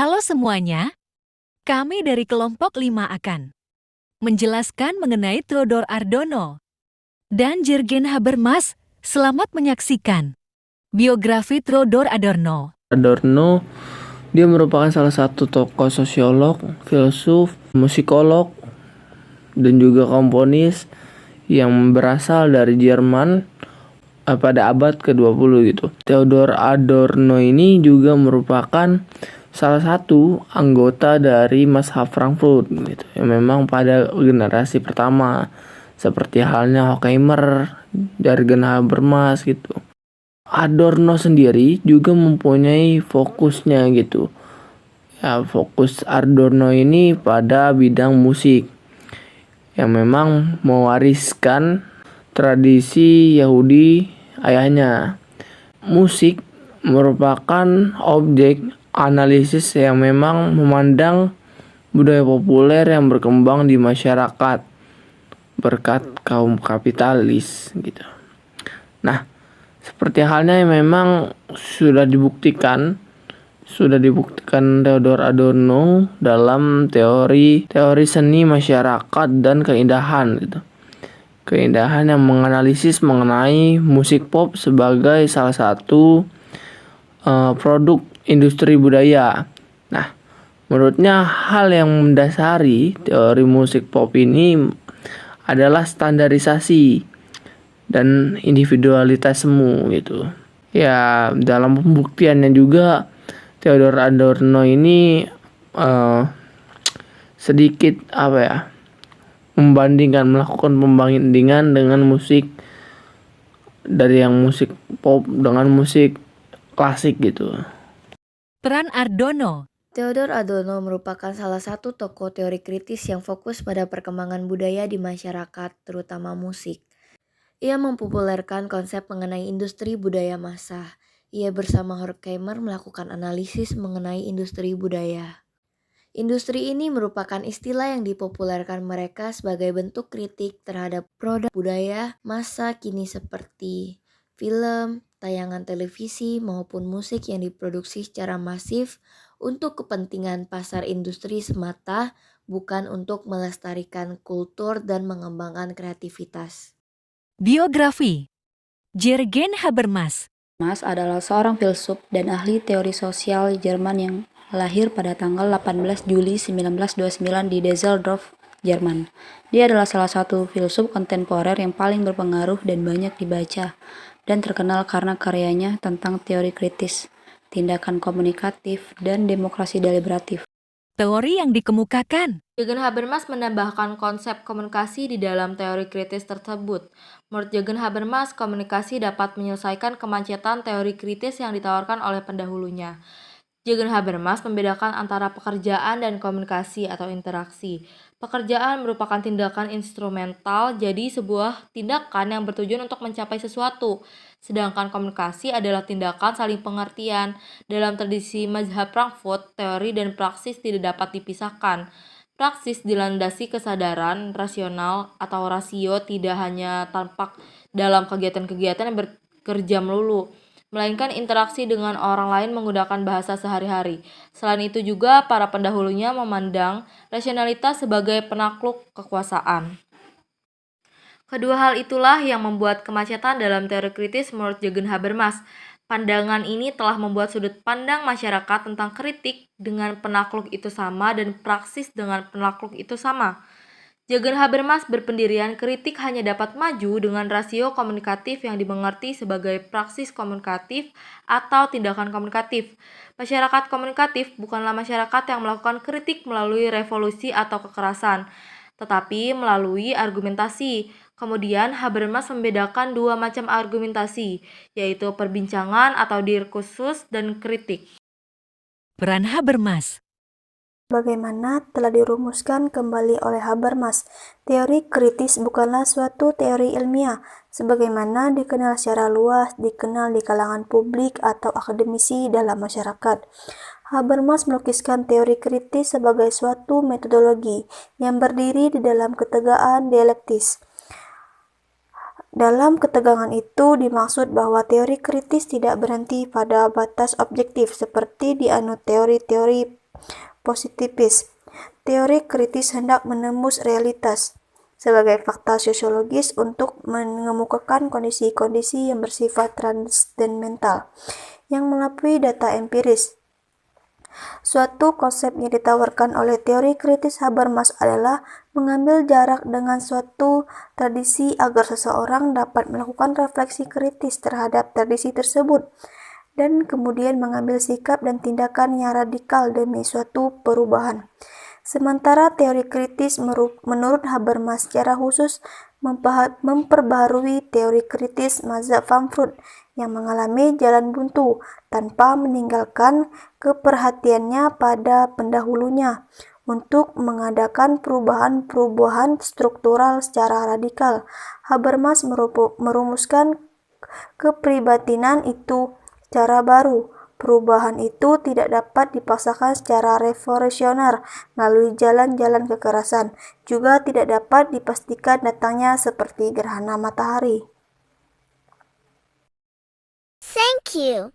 Halo semuanya, kami dari kelompok 5 akan menjelaskan mengenai Theodor Adorno dan Jürgen Habermas. Selamat menyaksikan biografi Theodor Adorno. Adorno, dia merupakan salah satu tokoh sosiolog, filsuf, musikolog, dan juga komponis yang berasal dari Jerman pada abad ke-20 gitu. Theodor Adorno ini juga merupakan salah satu anggota dari Mazhab Frankfurt gitu, yang memang pada generasi pertama, seperti halnya Horkheimer, Jürgen Habermas gitu. Adorno sendiri juga mempunyai fokusnya gitu. Ya, fokus Adorno ini pada bidang musik yang memang mewariskan tradisi Yahudi ayahnya. Musik merupakan objek analisis yang memang memandang budaya populer yang berkembang di masyarakat berkat kaum kapitalis gitu. Nah, seperti halnya yang memang sudah dibuktikan Theodor Adorno dalam teori seni masyarakat dan keindahan gitu. Keindahan yang menganalisis mengenai musik pop sebagai salah satu produk industri budaya. Nah, menurutnya hal yang mendasari teori musik pop ini adalah standarisasi dan individualitas semu gitu. Ya, dalam pembuktiannya juga Theodor Adorno ini sedikit melakukan pembandingan dengan musik dari yang musik pop dengan musik klasik gitu. Peran Adorno. Theodor Adorno merupakan salah satu tokoh teori kritis yang fokus pada perkembangan budaya di masyarakat, terutama musik. Ia mempopulerkan konsep mengenai industri budaya massa. Ia bersama Horkheimer melakukan analisis mengenai industri budaya. Industri ini merupakan istilah yang dipopulerkan mereka sebagai bentuk kritik terhadap produk budaya masa kini seperti film, tayangan televisi, maupun musik yang diproduksi secara masif untuk kepentingan pasar industri semata, bukan untuk melestarikan kultur dan mengembangkan kreativitas. Biografi Jürgen Habermas. Habermas adalah seorang filsuf dan ahli teori sosial Jerman yang lahir pada tanggal 18 Juli 1929 di Düsseldorf, Jerman. Dia adalah salah satu filsuf kontemporer yang paling berpengaruh dan banyak dibaca, dan terkenal karena karyanya tentang teori kritis, tindakan komunikatif, dan demokrasi deliberatif. Teori yang dikemukakan. Jürgen Habermas menambahkan konsep komunikasi di dalam teori kritis tersebut. Menurut Jürgen Habermas, komunikasi dapat menyelesaikan kemacetan teori kritis yang ditawarkan oleh pendahulunya. Jürgen Habermas membedakan antara pekerjaan dan komunikasi atau interaksi. Pekerjaan merupakan tindakan instrumental, jadi sebuah tindakan yang bertujuan untuk mencapai sesuatu. Sedangkan komunikasi adalah tindakan saling pengertian. Dalam tradisi Mazhab Frankfurt, teori dan praksis tidak dapat dipisahkan. Praksis dilandasi kesadaran rasional atau rasio tidak hanya tampak dalam kegiatan-kegiatan yang bekerja melulu, melainkan interaksi dengan orang lain menggunakan bahasa sehari-hari. Selain itu juga para pendahulunya memandang rasionalitas sebagai penakluk kekuasaan. Kedua hal itulah yang membuat kemacetan dalam teori kritis menurut Jürgen Habermas. Pandangan ini telah membuat sudut pandang masyarakat tentang kritik dengan penakluk itu sama dan praksis dengan penakluk itu sama. Jürgen Habermas berpendirian kritik hanya dapat maju dengan rasio komunikatif yang dimengerti sebagai praksis komunikatif atau tindakan komunikatif. Masyarakat komunikatif bukanlah masyarakat yang melakukan kritik melalui revolusi atau kekerasan, tetapi melalui argumentasi. Kemudian Habermas membedakan dua macam argumentasi, yaitu perbincangan atau diskursus dan kritik. Peran Habermas. Bagaimana telah dirumuskan kembali oleh Habermas, teori kritis bukanlah suatu teori ilmiah, sebagaimana dikenal secara luas, dikenal di kalangan publik atau akademisi dalam masyarakat. Habermas melukiskan teori kritis sebagai suatu metodologi yang berdiri di dalam ketegangan dialektis. Dalam ketegangan itu dimaksud bahwa teori kritis tidak berhenti pada batas objektif seperti dianut teori-teori Positifis. Teori kritis hendak menembus realitas sebagai fakta sosiologis untuk mengemukakan kondisi-kondisi yang bersifat transcendental yang melampaui data empiris. Suatu konsep yang ditawarkan oleh teori kritis Habermas adalah mengambil jarak dengan suatu tradisi agar seseorang dapat melakukan refleksi kritis terhadap tradisi tersebut dan kemudian mengambil sikap dan tindakan yang radikal demi suatu perubahan. Sementara teori kritis menurut Habermas secara khusus memperbaharui teori kritis mazhab Frankfurt yang mengalami jalan buntu tanpa meninggalkan keperhatiannya pada pendahulunya untuk mengadakan perubahan-perubahan struktural secara radikal. Habermas merumuskan kepribadian itu secara baru. Perubahan itu tidak dapat dipaksakan secara revolusioner melalui jalan-jalan kekerasan, juga tidak dapat dipastikan datangnya seperti gerhana matahari. Thank you.